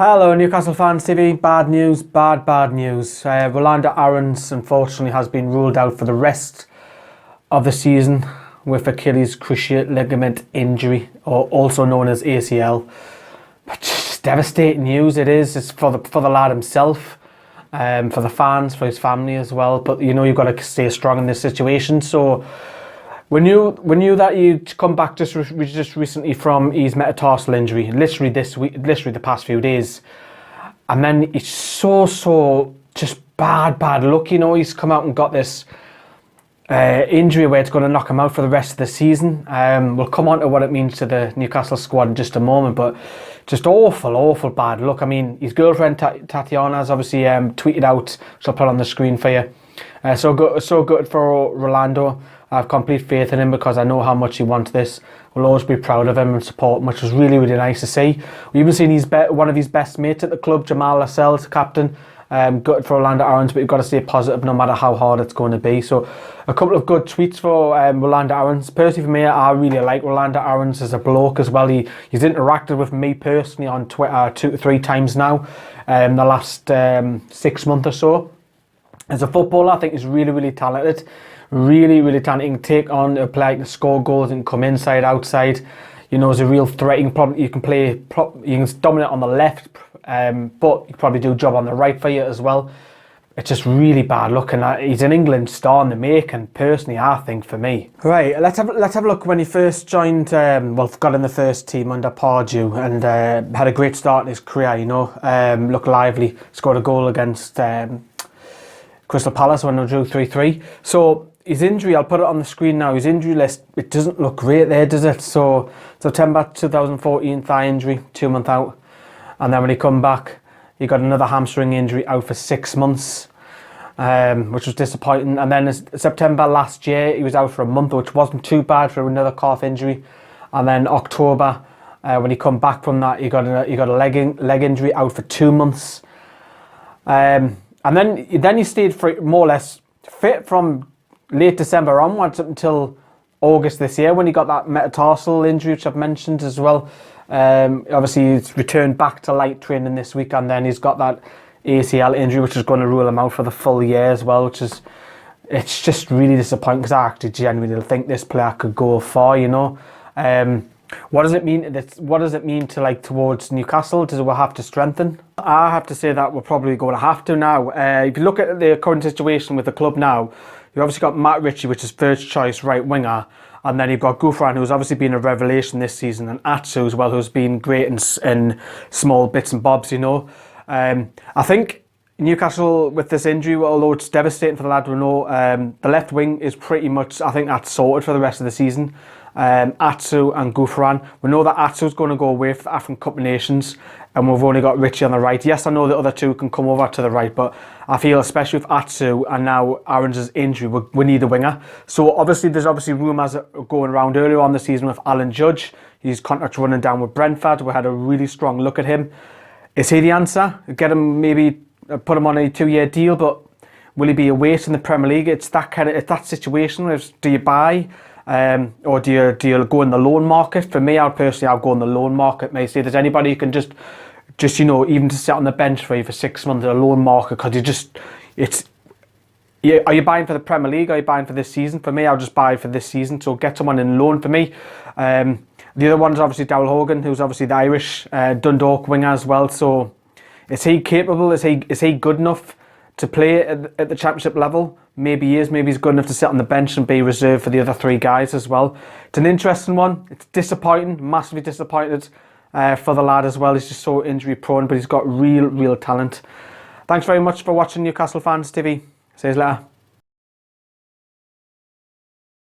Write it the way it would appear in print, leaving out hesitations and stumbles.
Hello Newcastle fans TV, bad news, bad news. Rolando Aarons unfortunately has been ruled out for the rest of the season with Achilles cruciate ligament injury, or also known as ACL. But just devastating news it is. It's for the lad himself, for the fans, for his family as well. But you know, you've got to stay strong in this situation. So we knew that he'd come back just recently from his metatarsal injury, literally this week, literally the past few days, and then it's so just bad luck. You know, he's come out and got this injury where it's going to knock him out for the rest of the season. We'll come on to what it means to the Newcastle squad in just a moment, but just awful bad luck. I mean, his girlfriend Tatiana has obviously tweeted out, which I'll put on the screen for you. So good for Rolando. I have complete faith in him because I know how much he wants this. We'll always be proud of him and support him, which was really nice to see. We even seen one of his best mates at the club, Jamal Lascelles, captain. Good for Rolando Aarons, but you've got to stay positive no matter how hard it's going to be. So a couple of good tweets for Rolando Aarons. Personally for me, I really like Rolando Aarons as a bloke as well. He's interacted with me personally on Twitter 2 to 3 times now in the last 6 months or so. As a footballer, I think he's really talented. Really talented. He can take on a player, he can score goals, and come inside, outside. You know, he's a real threat. You can dominate on the left, but you can probably do a job on the right for you as well. It's just really bad luck, and he's an England star in the making, personally, I think, for me. Right, let's have a look when he first joined, got in the first team under Pardew, and had a great start in his career, you know. Looked lively, scored a goal against Crystal Palace when they drew 3-3. So his injury, I'll put it on the screen now, his injury list, it doesn't look great there, does it? So September 2014, thigh injury, 2 months out. And then when he come back, he got another hamstring injury, out for 6 months, which was disappointing. And then September last year, he was out for a month, which wasn't too bad for another calf injury. And then October, when he come back from that, he got a leg injury, out for 2 months. And then he stayed for more or less fit from late December onwards up until August this year when he got that metatarsal injury, which I've mentioned as well. Obviously, he's returned back to light training this week, and then he's got that ACL injury, which is going to rule him out for the full year as well, it's just really disappointing because I actually genuinely think this player could go far, you know. What does it mean? What does it mean to towards Newcastle? Does it will have to strengthen? I have to say that we're probably going to have to now. If you look at the current situation with the club now, you've obviously got Matt Ritchie, which is first choice right winger, and then you've got Gouffran, who's obviously been a revelation this season, and Atsu as well, who's been great in small bits and bobs, you know. I think Newcastle, with this injury, although it's devastating for the lad, we know the left wing is pretty much, I think that's sorted for the rest of the season. Atsu and Gouffran, we know that Atsu's going to go away for the African Cup of Nations, and we've only got Ritchie on the right. Yes, I know the other two can come over to the right, but I feel especially with Atsu and now Aarons' injury, we need a winger. So there's rumours going around earlier on the season with Alan Judge. His contract's running down with Brentford. We had a really strong look at him. Is he the answer? Get him, maybe put him on a 2-year deal, but will he be a waste in the Premier League? It's that situation. Do you buy? Or do you go in the loan market? For me, I'll go in the loan market. May say there's anybody who can just you know, even to sit on the bench for you for 6 months in a loan market, because are you buying for the Premier League? Or are you buying for this season? For me, I'll just buy for this season. So get someone in loan for me. The other one's obviously Daryl Hogan, who's obviously the Irish Dundalk winger as well. So is he capable? Is he good enough to play at the Championship level? Maybe he is. Maybe he's good enough to sit on the bench and be reserved for the other 3 guys as well. It's an interesting one. It's disappointing, massively disappointed for the lad as well. He's just so injury prone, but he's got real talent. Thanks very much for watching Newcastle Fans TV. See you later.